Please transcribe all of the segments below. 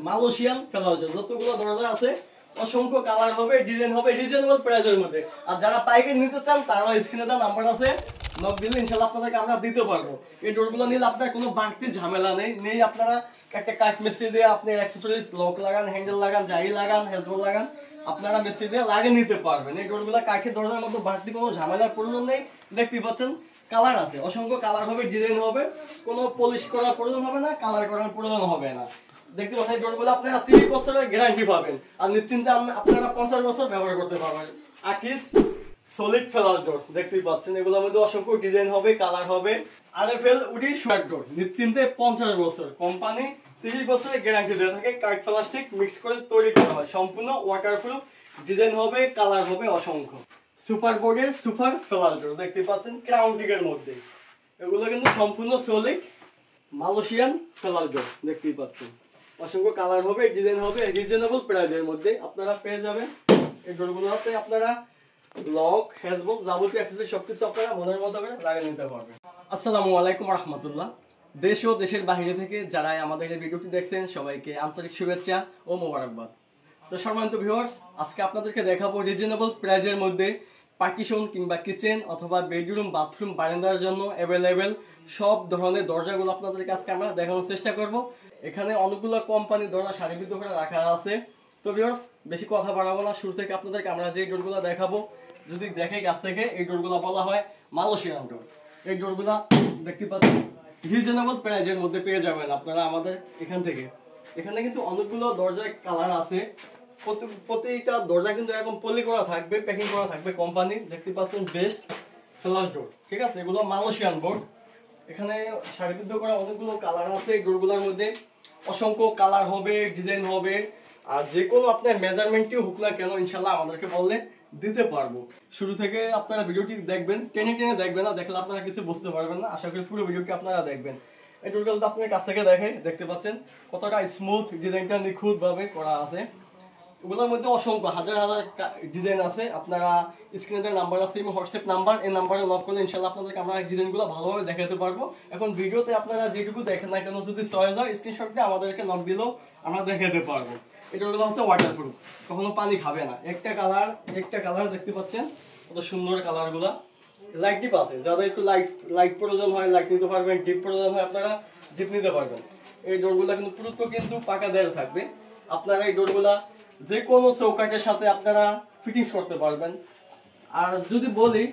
Malaysian ফেলার জন্য যতগুলো দরজা আছে অসংখ্য কালার হবে, ডিজাইন হবে রিজনেবল প্রাইসের মধ্যে। আর যারা পাইকারি নিতে চান তারা স্ক্রিনে দেওয়া নাম্বার আছে, নক দিলে ইনশাআল্লাহ আপনাদেরকে আমরা দিতে পারবো। এই ডোরগুলো নিলে আপনার কোনো বাড়তি ঝামেলা নেই। আপনারা একটা কাঠ মিস্ত্রি দিয়ে আপনি অ্যাকসেসরিজ লক লাগান, হ্যান্ডেল লাগান, জারি লাগান, হেজবল লাগান, আপনারা মিস্ত্রি দিয়ে লাগিয়ে নিতে পারবেন। এই ডোরগুলো কাঠের দরজার মতো বাড়তি কোনো ঝামেলার প্রয়োজন নেই। দেখতে পাচ্ছেন কালার আছে, অসংখ্য কালার হবে, ডিজাইন হবে, কোনো পলিশ করার প্রয়োজন হবে না, কালার করার প্রয়োজন হবে না। দেখতে পাচ্ছেন ডোরগুলো আপনারা 30 বছরের গ্যারান্টি পাবেন আর নিশ্চিন্তে আপনারা 50 বছর ব্যবহার করতে পারবেন। আকিস সলিড ফেলার ডোর দেখতেই পাচ্ছেন, এগুলোর মধ্যে অসংখ্য ডিজাইন হবে, কালার হবে। আরএফএল উডি শোয়ার ডোর নিশ্চিন্তে 50 বছর, কোম্পানি 30 বছরের গ্যারান্টি দিয়ে থাকে। কাঠ প্লাস্টিক মিক্স করে তৈরি করা হয়, সম্পূর্ণ ওয়াটারপ্রুফ, ডিজাইন হবে, কালার হবে অসংখ্য। সুপার বোর্ডের সুপার ফেলার ডোর দেখতে পাচ্ছেন ক্রাউন্টিকের মধ্যে, এগুলো কিন্তু সম্পূর্ণ সলিড মালয়েশিয়ান ফেলার ডোর দেখতেই পাচ্ছেন। অসংখ্য কালার হবে, ডিজাইন হবে, রিজনেবল প্রাইসের মধ্যে আপনারা পেয়ে যাবেন। এই ডোরগুলোতে আপনারা লক, হ্যাজবল, যাবতীয় অ্যাক্সেসরি সবকিছু আপনারা মনের মতো করে লাগিয়ে নিতে পারবেন। আসসালামু আলাইকুম রাহমাতুল্লাহ। দেশ ও দেশের বাইরে থেকে যারা আমাদের এই ভিডিওটি দেখছেন সবাইকে আন্তরিক শুভেচ্ছা ও মোবারকবাদ। তো সম্মানিত ভিউয়ার্স, আজকে আপনাদেরকে দেখাবো রিজনেবল প্রাইসের মধ্যে পার্টিশন কিংবা কিচেন অথবা বেডরুম, বাথরুম, বারান্দার জন্য অ্যাভেলেবেল সব ধরনের দরজাগুলো আপনাদেরকে আজকে আমরা দেখানোর চেষ্টা করব। এখানে অনেকগুলো কোম্পানি দরজা সারিবদ্ধ করে রাখা আছে। তো ভিউয়ার্স, বেশি কথা বাড়াবো না, শুরু থেকে আপনাদেরকে আমরা যে ডোরগুলো দেখাবো, যদি দেখে কাছ থেকে, এই ডোরগুলো বলা হয় মালয়েশিয়ান ডোর। এই ডোরগুলো দেখতে পাচ্ছেন রিজনেবল প্রাইসের মধ্যে পেয়ে যাবেন আপনারা আমাদের এখান থেকে। এখানে কিন্তু অনেকগুলো দরজার কালার আছে, প্রতিটা দরজা কিন্তু এরকম পলি করা থাকবে, প্যাকিং করা থাকবে কোম্পানি। দেখতে পাচ্ছেন বেস্ট ফ্লাশ ডোর, ঠিক আছে, এগুলো মালয়েশিয়ান বোর্ড। এখানে সারিবদ্ধ করা অনেকগুলো কালার আছে। এই ডোরগুলোর মধ্যে অসংখ্য কালার হবে, ডিজাইন হবে, আর যে কোনো আপনার মেজারমেন্টই হোক না কেন ইনশাল্লাহ আমাদেরকে বললে দিতে পারবো। শুরু থেকে আপনারা ভিডিওটি দেখবেন, টেনে টেনে দেখবেন না, দেখলে আপনারা কিছু বুঝতে পারবেন না। আশা করি পুরো ভিডিওটি আপনারা দেখবেন। এই ডোরগুলো আপনার কাছ থেকে দেখতে পাচ্ছেন কতটা স্মুথ, ডিজাইনটা নিখুঁত ভাবে করা আছে। ওগুলোর মধ্যে অসংখ্য হাজার হাজার ডিজাইন আছে। আপনারা স্ক্রিনে নাম্বার আছে, হোয়াটসঅ্যাপ নাম্বার, এই নাম্বারে নক করলে ইনশাআল্লাহ আপনাদেরকে আমরা ডিজাইনগুলো ভালোভাবে দেখাতে পারবো। এখন ভিডিওতে আপনারা যেটুকু দেখেন না কেন, যদি চয়েস হয় স্ক্রিনশট দিয়ে আমাদেরকে নক দিলেও আমরা দেখাতে পারবো। এটা হচ্ছে ওয়াটারপ্রুফ, কখনো পানি খাবে না। একটা কালার দেখতে পাচ্ছেন, কত সুন্দর কালারগুলা। লাইট ডিপ আছে, যাদের একটু লাইট প্রয়োজন হয় লাইট নিতে পারবেন, ডিপ প্রয়োজন হয় আপনারা ডিপ নিতে পারবেন। এই ডোরগুলা কিন্তু পুরো কিন্তু পাকা দেওয়া থাকবে। আপনারা এই ডোরগুলা যে কোনো চৌকাঠের সাথে আপনারা ফিটিংস করতে পারবেন। আর যদি বলি,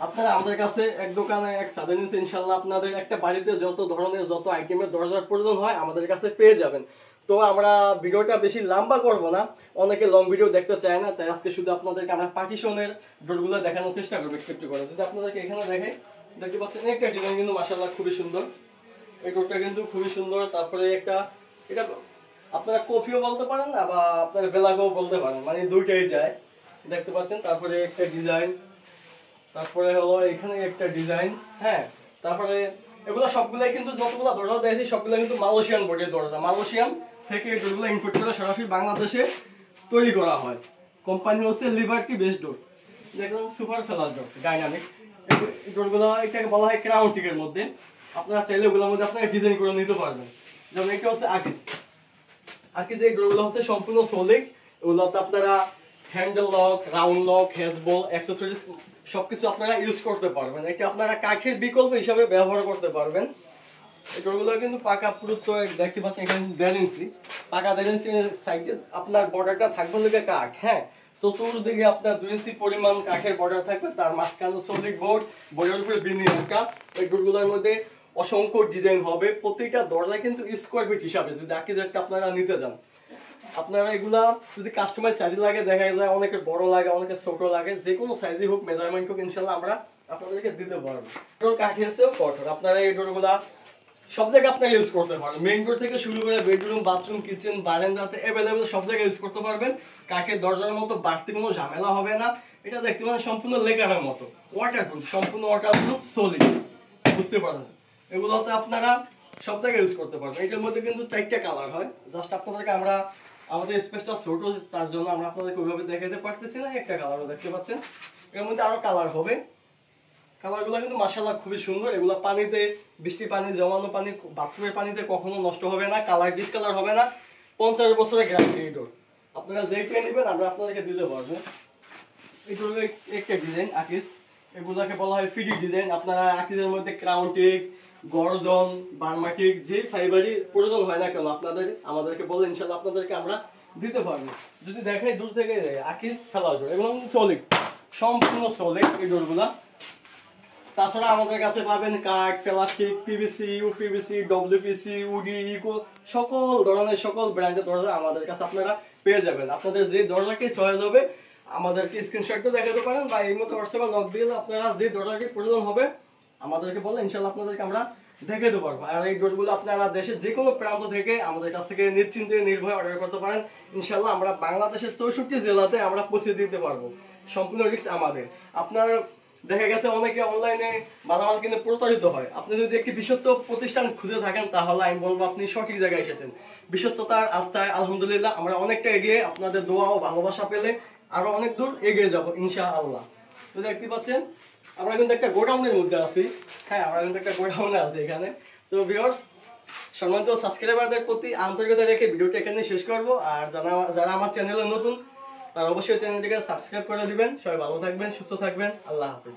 আপনারা আমাদের কাছে এক দোকানে এক ছাদের নিচে ইনশাল্লাহ আপনাদের একটা বাড়িতে যত ধরনের যত আইটেমের দরজার প্রয়োজন হয় আমাদের কাছে পেয়ে যাবেন। তো আমরা ভিডিওটা বেশি লম্বা করব না, অনেকে লং ভিডিও দেখতে চায় না, তাই আজকে শুধু আপনাদেরকে আমরা পার্টিশনের ডোরগুলো দেখানোর চেষ্টা করবো একটু করে। যদি আপনাদেরকে এখানে দেখতে পাচ্ছেন একটা ডিজাইন কিন্তু মাশাআল্লাহ খুবই সুন্দর। এই ডোরটা কিন্তু খুবই সুন্দর। তারপরে এটা আপনারা কফিও বলতে পারেন না, বা আপনারা বেলাগও বলতে পারেন, মানে দুইটাই যায়। দেখতে পাচ্ছেন তারপরে একটা ডিজাইন, তারপরে হলো এখানে একটা ডিজাইন, হ্যাঁ। তারপরে এগুলো সবগুলাই কিন্তু যতগুলো দরজা দিয়েছি সবগুলো কিন্তু মালয়েশিয়ান বোর্ডের দরজা। মালয়েশিয়ান থেকে ডোরগুলো ইম্পোর্ট করে সরাসরি বাংলাদেশে তৈরি করা হয়। কোম্পানি হচ্ছে লিবার্টি বেস্ট ডোর। দেখুন সুপার ফেলার ডোর, ডাইনামিক। এই ডোরগুলো এটাকে বলা হয় ক্রাউন্টিকের মধ্যে। আপনারা চাইলে ওগুলোর মধ্যে আপনারা ডিজাইন করে নিতে পারবেন। যেমন এটা হচ্ছে আকিস। এই ডোরগুলো হচ্ছে সম্পূর্ণ সলিড। এগুলোতে আপনারা হ্যান্ডেল লক, রাউন্ড লক, হ্যাজবল, অ্যাক্সেসরিজ সবকিছু আপনারা ইউজ করতে পারবেন। এটা আপনারা কাঠের বিকল্প হিসাবে ব্যবহার করতে পারবেন। এই ডোরগুলো কিন্তু পাকা পুরো দেখতে পাচ্ছেন, এখানে 1.5 ইঞ্চি পাকা, 1.5 ইঞ্চি সাইডে আপনার বর্ডারটা থাকবে লোকে কাঠ, হ্যাঁ। চতুর্দিকে আপনার 2 ইঞ্চি পরিমাণ কাঠের বর্ডার থাকবে, তার মাঝখানে সলিড বোর্ডের উপরে বিনি রাখা। এই ডোরগুলোর মধ্যে অসংখ্য ডিজাইন হবে, প্রত্যেকটা দরজা কিন্তু স্কোয়ার ফিট হিসাবে যদি আকিজেরটা আপনারা নিতে যান। আপনারা এগুলা যদি কাস্টমাইজ সাইজ লাগে, দেখা যায় অনেকের বড় লাগে, অনেকের ছোট লাগে, যে কোনো সাইজই হোক, মেজারমেন্ট হোক, ইনশাল্লাহ আমরা আপনাদেরকে দিতে পারবো। ডোর কাঠের চেয়েও কঠোর। আপনারা এই ডোরগুলা সব জায়গায় আপনারা ইউজ করতে পারবেন, মেইন ডোর থেকে শুরু করে বেডরুম, বাথরুম, কিচেন, বারান্দাতে অ্যাভেলেবেল সব জায়গায় ইউজ করতে পারবেন। কাঠের দরজার মতো বাড়তি কোনো ঝামেলা হবে না। এটা দেখতে পাচ্ছেন সম্পূর্ণ লেকারের মতো, ওয়াটারপ্রুফ, সম্পূর্ণ ওয়াটারপ্রুফ, সলিড, বুঝতে পারবেন। এগুলোতে আপনারা সব জায়গায় ইউজ করতে পারবেন। এটার মধ্যে কিন্তু 4টা কালার হয়। জাস্ট আপনাদেরকে আমরা, আমাদের স্পেসটা ছোট, তার জন্য আমরা আপনাদেরকে ওইভাবে দেখাতে পারতেছি না। একটা কালারও দেখতে পাচ্ছেন, এর মধ্যে আরো কালার হবে। কালারগুলো কিন্তু মাশাআল্লাহ খুবই সুন্দর। এগুলো পানিতে, বৃষ্টি পানি, জমানো পানি, বাথরুমের পানিতে কখনো নষ্ট হবে না, কালার ডিসকালার হবে না। 50 বছরের গ্যারান্টি এই ডোর। আপনারা যেইটা নেবেন আমরা আপনাদেরকে দিতে পারবো। এই ডোরের একটা ডিজাইন আকিস, এগুলাকে বলা হয় ফিডি ডিজাইন। আপনারা আকিসের মধ্যে ক্রাউনটিক, গর্জন, বার্মাটিক যে ফাইবারই প্রয়োজন হয় না কেন আপনাদের আমাদেরকে বলে ইনশাআল্লাহ আপনাদেরকে আমরা দিতে পারবো। যদি দেখাই দূর থেকে আকিস ফেলা ডোর এবং সলিড, সম্পূর্ণ সলিড এই ডোরগুলা। তাছাড়া আমাদের কাছে পাবেন কাঠ, plastic, PVC, UPVC, WPC, woody, eco, সকল ধরনের সকল ব্র্যান্ডের দরজা আমাদের কাছে আপনারা পেয়ে যাবেন। আপনাদের যে দরজাকে চয়েস হবে আমাদেরকে স্ক্রিনশট দেখাতে পারেন বা এই মতো হোয়াটসঅ্যাপে নক দিয়ে আপনারা যে দরজাটি প্রয়োজন হবে আমাদেরকে বলে ইনশাআল্লাহ আপনাদেরকে আমরা দেখাতে পারবো। আর এই ডোরগুলো আপনারা দেশের যে কোনো প্রান্ত থেকে আমাদের কাছ থেকে নিশ্চিন্তে নির্ভয়ে অর্ডার করতে পারেন। ইনশাআল্লাহ আমরা বাংলাদেশের 64 জেলাতে আমরা পৌঁছে দিতে পারবো, সম্পূর্ণ রিস্ক আমাদের। আপনার দেখা গেছে অনেকে অনলাইনে মালামাল কিনে প্রতারিত হয়। আপনি যদি একটি বিশ্বস্ত প্রতিষ্ঠান খুঁজে থাকেন তাহলে আমি বলবো আপনি সঠিক জায়গায় এসেছেন। বিশ্বস্ততার আস্থায় আলহামদুলিল্লাহ আমরা অনেকটা এগিয়ে, আপনাদের দোয়া ও ভালোবাসা পেলে আরো অনেক দূর এগিয়ে যাব ইনশাআল্লাহ। তো দেখতে পাচ্ছেন আমরা কিন্তু একটা গোডাউনের মধ্যে আছি। হ্যাঁ, আমরা কিন্তু একটা গোডাউনে আছি এখানে। তো ভিউয়ার্স, সম্মানিত সাবস্ক্রাইবারদের প্রতি আন্তরিকতা রেখে ভিডিওটি এখানে শেষ করব। আর যারা আমার চ্যানেলে নতুন তারা অবশ্যই চ্যানেলটিকে সাবস্ক্রাইব করে দিবেন। সবাই ভালো থাকবেন, সুস্থ থাকবেন। আল্লাহ হাফেজ।